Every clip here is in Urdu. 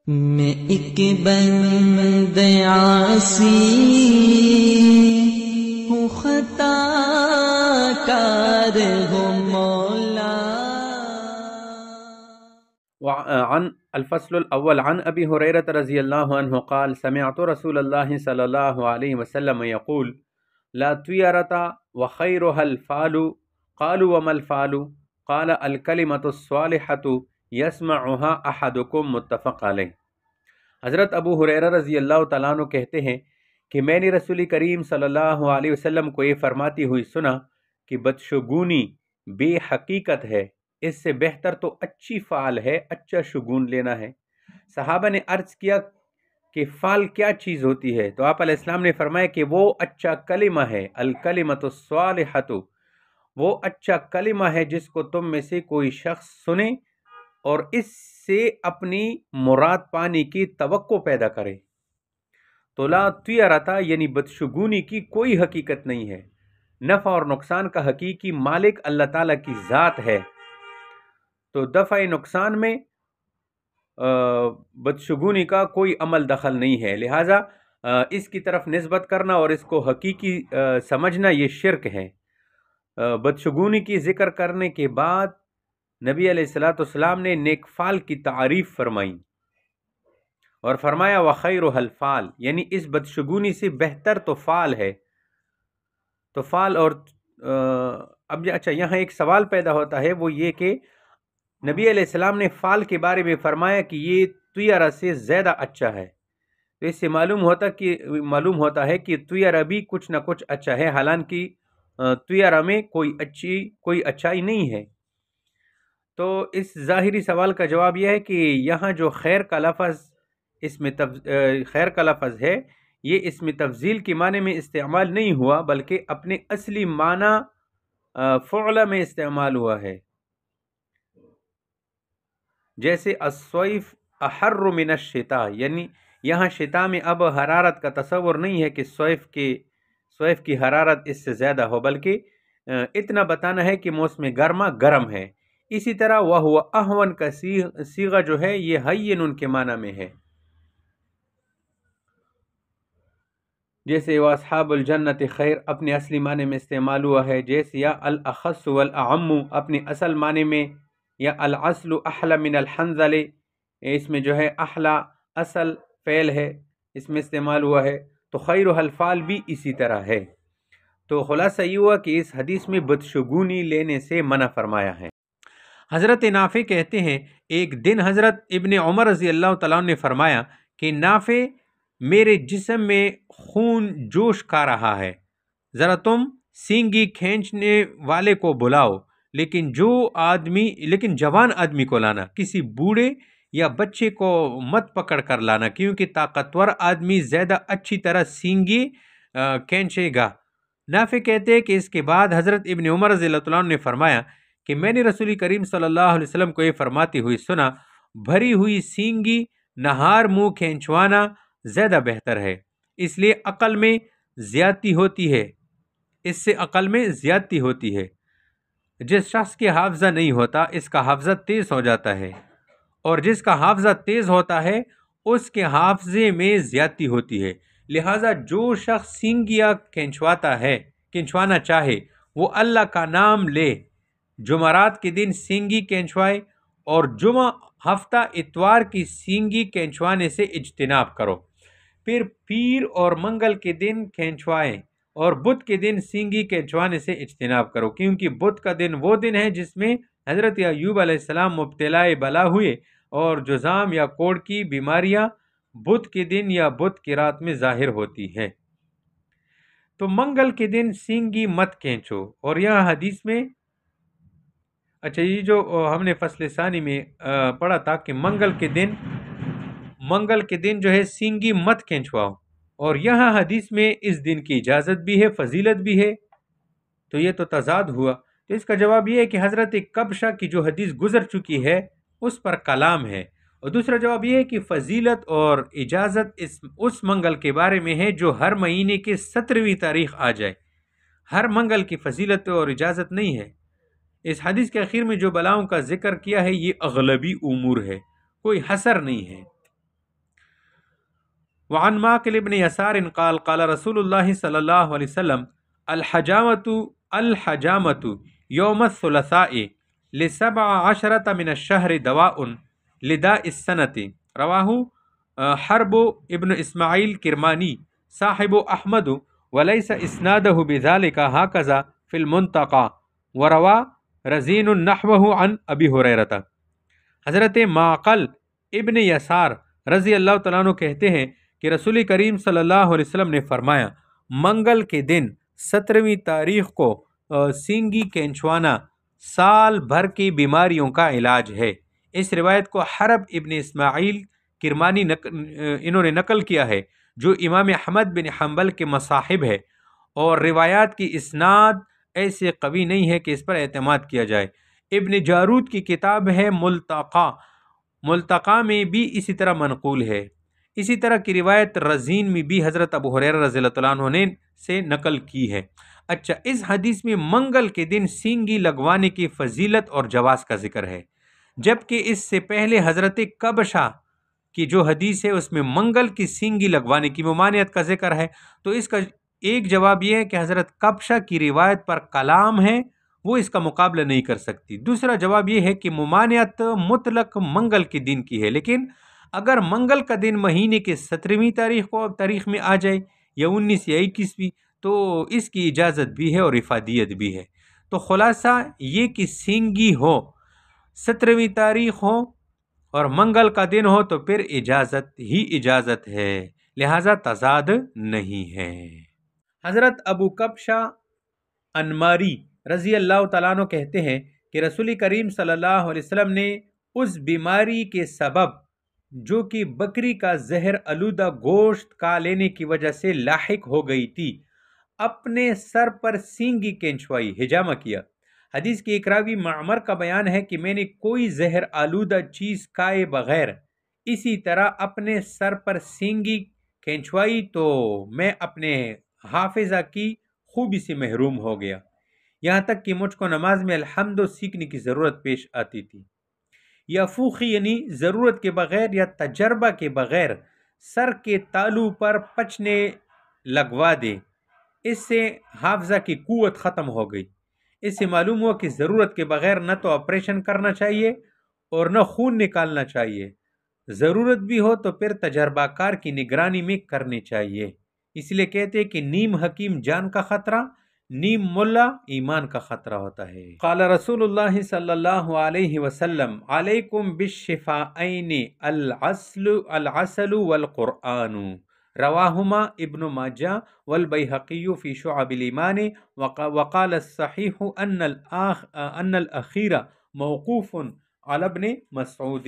میں ایک بند عاصی ہوں، خطا کار ہوں مولا۔ وعن الفصل الأول عن أبي هريرة رضي الله عنه قال سمعت رسول الله صلى الله عليه وسلم يقول لا طيرة وخيرها الفال قالوا وما الفال قال الكلمة الصالحة يسمعها أحدكم متفق علیہ۔ حضرت ابو ہریرہ رضی اللہ تعالیٰ عنہ کہتے ہیں کہ میں نے رسول کریم صلی اللہ علیہ وسلم کو یہ فرماتی ہوئی سنا کہ بدشگونی بے حقیقت ہے، اس سے بہتر تو اچھی فعل ہے، اچھا شگون لینا ہے۔ صحابہ نے عرض کیا کہ فعل کیا چیز ہوتی ہے؟ تو آپ علیہ السلام نے فرمایا کہ وہ اچھا کلمہ ہے، الکلمۃ الصالحۃ، وہ اچھا کلمہ ہے جس کو تم میں سے کوئی شخص سنے اور اس سے اپنی مراد پانے کی توقع پیدا کرے۔ تو لا طیرتا یعنی بدشگونی کی کوئی حقیقت نہیں ہے، نفع اور نقصان کا حقیقی مالک اللہ تعالیٰ کی ذات ہے، تو دفع نقصان میں بدشگونی کا کوئی عمل دخل نہیں ہے، لہٰذا اس کی طرف نسبت کرنا اور اس کو حقیقی سمجھنا یہ شرک ہے۔ بدشگونی کی ذکر کرنے کے بعد نبی علیہ السلام نے نیک فعل کی تعریف فرمائی اور فرمایا وَخَيْرُهَا الْفَعْلُ، یعنی اس بدشگونی سے بہتر تو فعل ہے۔ تو فعل اور اب اچھا یہاں ایک سوال پیدا ہوتا ہے، وہ یہ کہ نبی علیہ السلام نے فعل کے بارے میں فرمایا کہ یہ طیرہ سے زیادہ اچھا ہے، تو اس سے معلوم ہوتا ہے کہ طیرہ بھی کچھ نہ کچھ اچھا ہے، حالانکہ طیرہ میں کوئی اچھائی نہیں ہے۔ تو اس ظاہری سوال کا جواب یہ ہے کہ یہاں جو خیر کا لفظ ہے یہ اس میں تفضیل کے معنی میں استعمال نہیں ہوا، بلکہ اپنے اصلی معنی فعل میں استعمال ہوا ہے، جیسے الصیف احر من الشتاء، یعنی یہاں شتاء میں اب حرارت کا تصور نہیں ہے کہ صیف کی حرارت اس سے زیادہ ہو، بلکہ اتنا بتانا ہے کہ موسم گرما گرم ہے۔ اسی طرح وَهُوَ أَهْوَنُ کا صیغہ جو ہے یہ ہین کے معنی میں ہے، جیسے وَأَصْحَابُ الْجَنَّةِ خیر اپنے اصلی معنی میں استعمال ہوا ہے، جیسے یا الْأَخَصُّ وَالْأَعَمُّ اپنے اصل معنی میں، یا الْعَسْلُ أَحْلَى مِنَ الْحَنْظَلِ اس میں جو ہے احلا اصل فعل ہے، اس میں استعمال ہوا ہے، تو خیرُهَا الْفَعْلُ بھی اسی طرح ہے۔ تو خلاصہ یہ ہوا کہ اس حدیث میں بدشگونی لینے سے منع فرمایا ہے۔ حضرت نافع کہتے ہیں ایک دن حضرت ابن عمر رضی اللہ تعالیٰ عنہ نے فرمایا کہ نافع میرے جسم میں خون جوش کھا رہا ہے، ذرا تم سینگی کھینچنے والے کو بلاؤ، لیکن جوان آدمی کو لانا، کسی بوڑھے یا بچے کو مت پکڑ کر لانا، کیونکہ طاقتور آدمی زیادہ اچھی طرح سینگی کھینچے گا۔ نافع کہتے ہیں کہ اس کے بعد حضرت ابن عمر رضی اللہ عنہ نے فرمایا کہ میں نے رسول کریم صلی اللہ علیہ وسلم کو یہ فرماتے ہوئے سنا، بھری ہوئی سینگی نہار منہ کھینچوانا زیادہ بہتر ہے، اس لیے عقل میں زیادتی ہوتی ہے، اس سے عقل میں زیادتی ہوتی ہے۔ جس شخص کے حافظہ نہیں ہوتا اس کا حافظہ تیز ہو جاتا ہے، اور جس کا حافظہ تیز ہوتا ہے اس کے حافظے میں زیادتی ہوتی ہے، لہٰذا جو شخص سینگیاں کھینچوانا چاہے وہ اللہ کا نام لے، جمعرات کے دن سینگی کھینچوائے، اور جمعہ ہفتہ اتوار کی سینگی کھینچوانے سے اجتناب کرو، پھر پیر اور منگل کے دن کھینچوائے اور بدھ کے دن سینگی کھینچوانے سے اجتناب کرو، کیونکہ بدھ کا دن وہ دن ہے جس میں حضرت ایوب علیہ السلام مبتلا بلا ہوئے، اور جذام یا کوڑ کی بیماریاں بدھ کے دن یا بدھ کی رات میں ظاہر ہوتی ہے۔ تو منگل کے دن سینگی مت کھینچو، اور یہاں حدیث میں اچھا یہ جو ہم نے فصل ثانی میں پڑھا تھا کہ منگل کے دن جو ہے سینگی مت کھینچواؤ، اور یہاں حدیث میں اس دن کی اجازت بھی ہے، فضیلت بھی ہے، تو یہ تو تضاد ہوا۔ تو اس کا جواب یہ ہے کہ حضرت کبشہ کی جو حدیث گزر چکی ہے اس پر کلام ہے، اور دوسرا جواب یہ ہے کہ فضیلت اور اجازت اس منگل کے بارے میں ہے جو ہر مہینے کے 17ویں تاریخ آ جائے، ہر منگل کی فضیلت اور اجازت نہیں ہے۔ اس حدیث کے اخیر میں جو بلاؤں کا ذکر کیا ہے یہ اغلبی امور ہے، کوئی حصر نہیں ہے۔ وعن ماقل ابن يسار قال قال رسول الله صلى الله عليه وسلم الحجامة يوم الثلاثاء ل17 من الشهر دواء لداء السنة رواه حرب ابن اسماعیل کرمانی صاحب احمد وليس اسناده بذلك هكذا في المنتقى وروا رزین نحوه عن ابی ہریرہ۔ حضرت معقل ابن یسار رضی اللہ تعالیٰ عنہ کہتے ہیں کہ رسول کریم صلی اللہ علیہ وسلم نے فرمایا منگل کے دن 17ویں تاریخ کو سینگی کینچوانا سال بھر کی بیماریوں کا علاج ہے۔ اس روایت کو حرب ابن اسماعیل کرمانی انہوں نے نقل کیا ہے جو امام احمد بن حنبل کے مصاحب ہے، اور روایات کی اسناد ایسے قوی نہیں ہے کہ اس پر اعتماد کیا جائے۔ ابن جارود کی کتاب ہے ملتقى میں بھی اسی طرح منقول ہے۔ اسی طرح کی روایت رزین میں بھی حضرت ابو ہریرہ رضی اللہ عنہ نے سے نقل کی ہے۔ اچھا، اس حدیث میں منگل کے دن سینگی لگوانے کی فضیلت اور جواز کا ذکر ہے، جبکہ اس سے پہلے حضرت کبشہ کی جو حدیث ہے اس میں منگل کی سینگی لگوانے کی ممانعت کا ذکر ہے۔ تو اس کا ایک جواب یہ ہے کہ حضرت کبشہ کی روایت پر کلام ہے، وہ اس کا مقابلہ نہیں کر سکتی۔ دوسرا جواب یہ ہے کہ ممانعت مطلق منگل کے دن کی ہے، لیکن اگر منگل کا دن مہینے کے 17ویں تاریخ میں آ جائے یا 19 یا 21ویں تو اس کی اجازت بھی ہے اور افادیت بھی ہے۔ تو خلاصہ یہ کہ سینگی ہو، 17ویں تاریخ ہو اور منگل کا دن ہو تو پھر اجازت ہی اجازت ہے، لہذا تضاد نہیں ہے۔ حضرت ابو کبشہ انماری رضی اللہ تعالیٰ عنہ کہتے ہیں کہ رسول کریم صلی اللہ علیہ وسلم نے اس بیماری کے سبب جو کہ بکری کا زہر آلودہ گوشت کا لینے کی وجہ سے لاحق ہو گئی تھی، اپنے سر پر سینگی کینچوائی، حجامہ کیا۔ حدیث کی ایک راوی معمر کا بیان ہے کہ میں نے کوئی زہر آلودہ چیز کھائے بغیر اسی طرح اپنے سر پر سینگی کینچوائی تو میں اپنے حافظہ کی خوبی سے محروم ہو گیا، یہاں تک کہ مجھ کو نماز میں الحمد سیکھنے کی ضرورت پیش آتی تھی۔ یا فوخی یعنی ضرورت کے بغیر یا تجربہ کے بغیر سر کے تالو پر پچنے لگوا دے، اس سے حافظہ کی قوت ختم ہو گئی۔ اس سے معلوم ہوا کہ ضرورت کے بغیر نہ تو آپریشن کرنا چاہیے اور نہ خون نکالنا چاہیے، ضرورت بھی ہو تو پھر تجربہ کار کی نگرانی میں کرنی چاہیے۔ اس لیے کہتے ہیں کہ نیم حکیم جان کا خطرہ، نیم ملا ایمان کا خطرہ ہوتا ہے۔ قال رسول اللہ صلی اللہ علیہ وسلم علیکم بالشفاءین العسل والقرآن رواہما ابن ماجہ والبیہقی فی شعب الایمان وقال الصحیح ان الاخیر موقوف علی ابن مسعود۔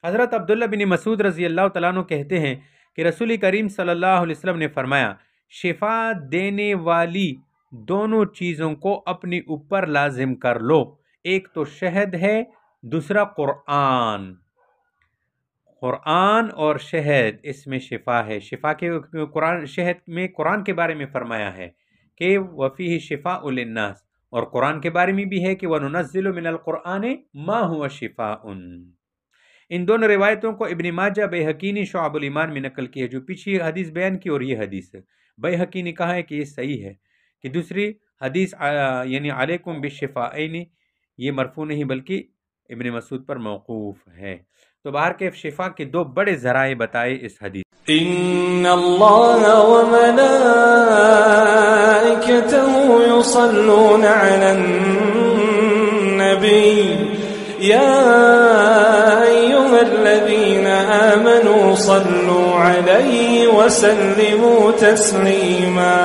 حضرت عبداللہ بن مسعود رضی اللہ تعالیٰ عنہ کہتے ہیں کہ رسول کریم صلی اللہ علیہ وسلم نے فرمایا شفا دینے والی دونوں چیزوں کو اپنے اوپر لازم کر لو، ایک تو شہد ہے، دوسرا قرآن۔ قرآن اور شہد اس میں شفا ہے۔ شفا کے شہد میں قرآن کے بارے میں فرمایا ہے کہ وفیہ شفاء للناس، اور قرآن کے بارے میں بھی ہے کہ وَنُنَزِّلُ مِنَ الْقُرْآنِ مَا هُوَ شِفَاءٌ۔ ان دونوں روایتوں کو ابن ماجہ بیہقی نے شعب الایمان میں نقل کی ہے، جو پیچھے حدیث بیان کی اور یہ حدیث ہے۔ بیہقی نے کہا ہے کہ یہ صحیح ہے، کہ دوسری حدیث یعنی علیکم بالشفاءین یہ مرفوع نہیں بلکہ ابن مسعود پر موقوف ہے۔ تو باہر کے شفا کے دو بڑے ذرائع بتائے اس حدیث۔ ان اللہ وملائکته یصلون علی النبی یا ایها الذین آمنوا صلوا علیہ وسلموا تسلیما۔